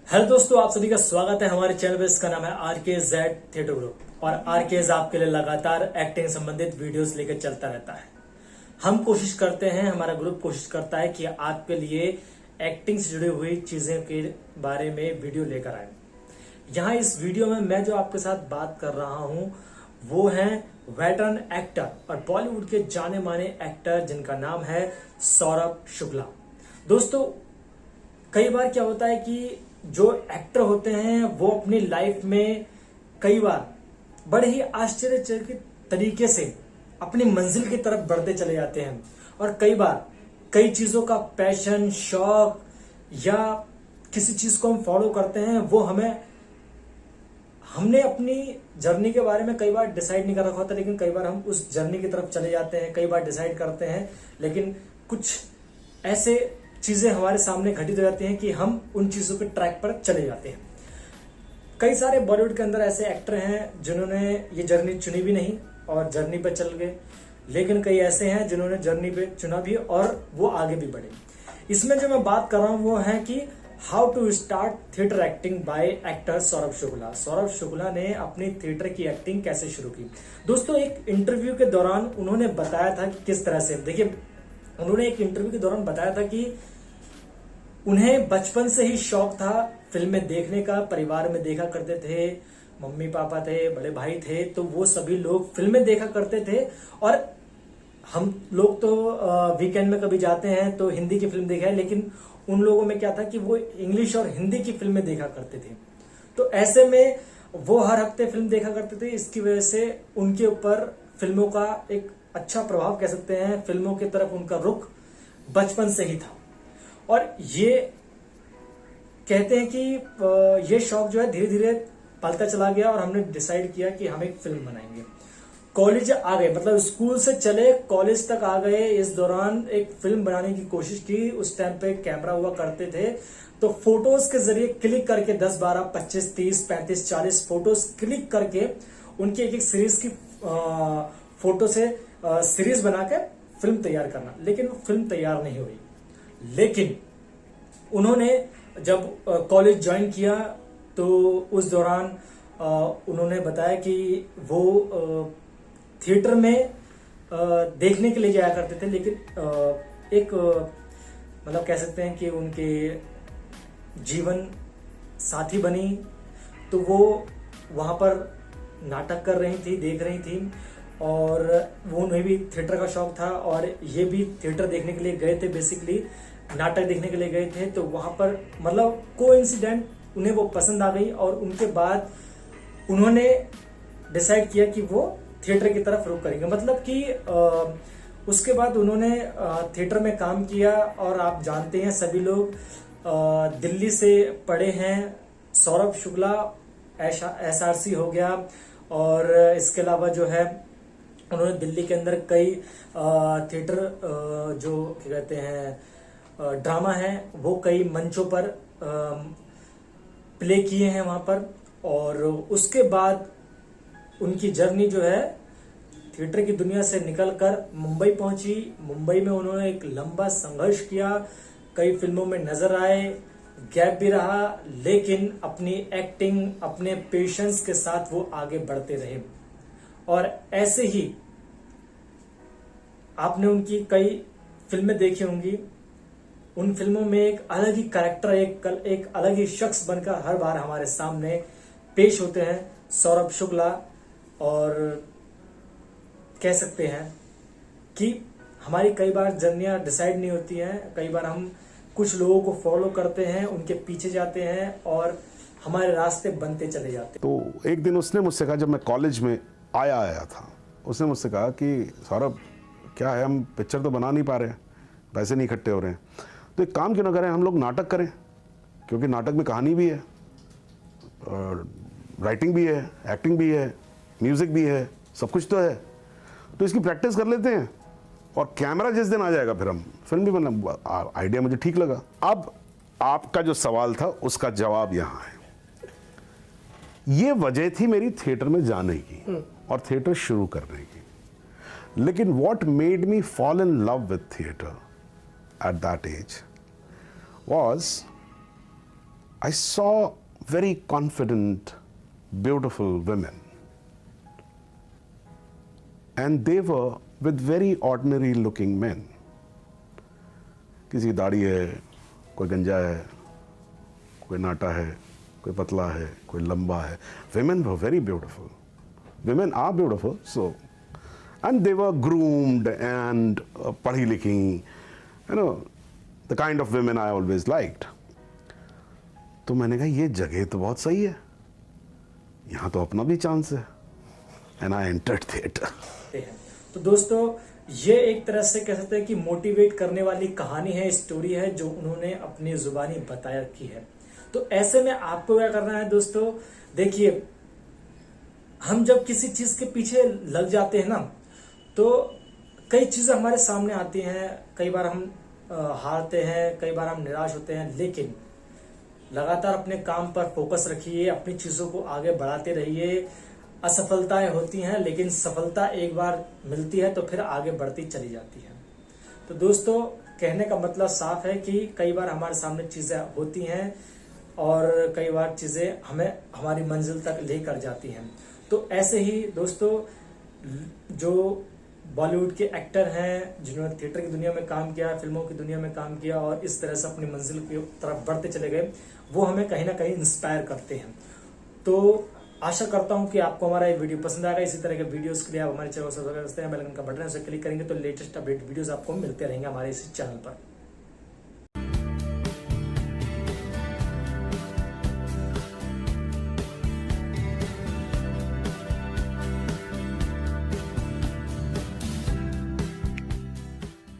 Hello दोस्तों, आप सभी का स्वागत है हमारे चैनल पे। इसका नाम है RKZ थिएटर ग्रुप और RKZ आपके लिए लगातार एक्टिंग संबंधित वीडियोस लेकर चलता रहता है। हम कोशिश करते हैं, हमारा ग्रुप कोशिश करता है कि आपके लिए एक्टिंग से जुड़ी हुई चीजें के बारे में वीडियो लेकर आए। यहाँ इस वीडियो में मैं जो आपके साथ बात कर रहा हूँ वो है वेटरन एक्टर और बॉलीवुड के जाने माने एक्टर जिनका नाम है सौरभ शुक्ला। दोस्तों, कई बार क्या होता है कि जो एक्टर होते हैं वो अपनी लाइफ में कई बार बड़े ही आश्चर्यचकित तरीके से अपनी मंजिल की तरफ बढ़ते चले जाते हैं और कई बार कई चीजों का पैशन, शौक या किसी चीज को हम फॉलो करते हैं वो हमने अपनी जर्नी के बारे में कई बार डिसाइड नहीं कर रखा होता, लेकिन कई बार हम उस जर्नी की तरफ चले जाते हैं। कई बार डिसाइड करते हैं लेकिन कुछ ऐसे चीजें हमारे सामने घटित हो जाती हैं कि हम उन चीजों के ट्रैक पर चले जाते हैं। कई सारे बॉलीवुड के अंदर ऐसे एक्टर हैं जिन्होंने ये जर्नी चुनी भी नहीं और जर्नी पे चल गए, लेकिन कई ऐसे हैं जिन्होंने जर्नी पे चुना भी और वो आगे भी बढ़े। इसमें जो मैं बात कर रहा हूं वो है कि how to start theatre acting by actor Saurabh Shukla. Saurabh Shukla ने अपनी थिएटर की एक्टिंग कैसे शुरू की। दोस्तों, एक इंटरव्यू के दौरान उन्होंने बताया था कि किस तरह से, देखिए, उन्होंने एक इंटरव्यू के दौरान बताया था कि उन्हें बचपन से ही शौक था फिल्में देखने का। परिवार में देखा करते थे, मम्मी पापा थे, बड़े भाई थे, तो वो सभी लोग फिल्में देखा करते थे और हम लोग तो वीकेंड में कभी जाते हैं तो हिंदी की फिल्म देखा है, लेकिन उन लोगों में क्या था कि वो इंग्लिश और हिंदी की फिल्में देखा करते थे। तो ऐसे में वो हर हफ्ते फिल्म देखा करते थे। इसकी वजह से उनके ऊपर फिल्मों का एक अच्छा प्रभाव कह सकते हैं, फिल्मों की तरफ उनका रुख बचपन से ही था। और ये कहते हैं कि ये शौक जो है धीरे धीरे पलता चला गया और हमने डिसाइड किया कि हम एक फिल्म बनाएंगे। कॉलेज आ गए, मतलब स्कूल से चले कॉलेज तक आ गए, इस दौरान एक फिल्म बनाने की कोशिश की। उस टाइम पे कैमरा हुआ करते थे तो फोटोज के जरिए क्लिक करके 10, 12, 25, 30, 35, 40 फोटोज क्लिक करके उनकी एक एक सीरीज की फोटो से सीरीज बना के फिल्म तैयार करना, लेकिन वो फिल्म तैयार नहीं हुई। लेकिन उन्होंने जब कॉलेज ज्वाइन किया तो उस दौरान उन्होंने बताया कि वो थिएटर में देखने के लिए जाया करते थे, लेकिन एक मतलब कह सकते हैं कि उनके जीवन साथी बनी तो वो वहां पर नाटक कर रही थी, देख रही थी और वो उन्हें भी थिएटर का शौक था और ये भी थिएटर देखने के लिए गए थे। बेसिकली नाटक देखने के लिए गए थे तो वहां पर मतलब कोइंसिडेंट उन्हें वो पसंद आ गई और उनके बाद उन्होंने डिसाइड किया कि वो थिएटर की तरफ रुख करेंगे। मतलब कि उसके बाद उन्होंने थिएटर में काम किया और आप जानते हैं सभी लोग दिल्ली से पढ़े हैं। सौरभ शुक्ला SRC हो गया और इसके अलावा जो है उन्होंने दिल्ली के अंदर कई थिएटर जो क्या कहते हैं ड्रामा है वो कई मंचों पर प्ले किए हैं वहां पर। और उसके बाद उनकी जर्नी जो है थिएटर की दुनिया से निकलकर मुंबई पहुंची। मुंबई में उन्होंने एक लंबा संघर्ष किया, कई फिल्मों में नजर आए, गैप भी रहा, लेकिन अपनी एक्टिंग, अपने पेशेंस के साथ वो आगे बढ़ते रहे। और ऐसे ही आपने उनकी कई फिल्में देखी होंगी। उन फिल्मों में एक अलग ही कैरेक्टर, एक अलग ही शख्स बनकर हर बार हमारे सामने पेश होते हैं सौरभ शुक्ला। और कह सकते हैं कि हमारी कई बार जर्नियां डिसाइड नहीं होती हैं, कई बार हम कुछ लोगों को फॉलो करते हैं, उनके पीछे जाते हैं और हमारे रास्ते बनते चले जाते हैं। तो एक दिन उसने मुझसे कहा, जब मैं कॉलेज में आया था, उसने मुझसे कहा कि सौरभ क्या है, हम पिक्चर तो बना नहीं पा रहे हैं, पैसे नहीं इकट्ठे हो रहे हैं, तो एक काम क्यों ना करें, हम लोग नाटक करें, क्योंकि नाटक में कहानी भी है, राइटिंग भी है, एक्टिंग भी है, म्यूजिक भी है, सब कुछ तो है, तो इसकी प्रैक्टिस कर लेते हैं और कैमरा जिस दिन आ जाएगा फिर हम फिल्म भी बना। आइडिया मुझे ठीक लगा। अब आपका जो सवाल था उसका जवाब यहाँ है। ये वजह थी मेरी थिएटर में जाने की और थिएटर शुरू करने की, लेकिन what made me fall in love with theater at that age was I saw very confident, beautiful women, and they were with very ordinary looking men. किसी की दाढ़ी है, कोई गंजा है, कोई नाटा है, कोई पतला है, कोई लंबा है. Women were very beautiful. Women are beautiful, so, and they were groomed and पढ़ी लिखी, you know, the kind of women I always liked. तो मैंने कहा ये जगह तो बहुत सही है, यहाँ तो अपना भी चांस है. And I entered theatre. तो दोस्तों, ये एक तरह से कह सकते हैं कि मोटिवेट करने वाली कहानी है, स्टोरी है जो उन्होंने अपनी जुबानी बताया की है. तो ऐसे में आपको क्या करना है दोस्तों, देखिए हम जब किसी चीज के पीछे लग जाते हैं ना, तो कई चीजें हमारे सामने आती हैं. कई बार हम हारते हैं, कई बार हम निराश होते हैं, लेकिन लगातार अपने काम पर फोकस रखिए, अपनी चीजों को आगे बढ़ाते रहिए. असफलताएं होती हैं, लेकिन सफलता एक बार मिलती है तो फिर आगे बढ़ती चली जाती है. तो दोस्तों, कहने का मतलब साफ है कि कई बार हमारे सामने चीजें होती हैं और कई बार चीजें हमें हमारी मंजिल तक लेकर जाती हैं. तो ऐसे ही दोस्तों, जो बॉलीवुड के एक्टर हैं जिन्होंने थिएटर की दुनिया में काम किया, फिल्मों की दुनिया में काम किया और इस तरह से अपनी मंजिल की तरफ बढ़ते चले गए, वो हमें कहीं ना कहीं इंस्पायर करते हैं. तो आशा करता हूं कि आपको हमारा ये वीडियो पसंद आएगा. इसी तरह के वीडियोस के लिए आप हमारे चैनल को सब्सक्राइब करते हैं, बेल आइकन का बटन है, उसे क्लिक करेंगे तो लेटेस्ट अपडेट वीडियोस आपको मिलते रहेंगे हमारे इस चैनल पर.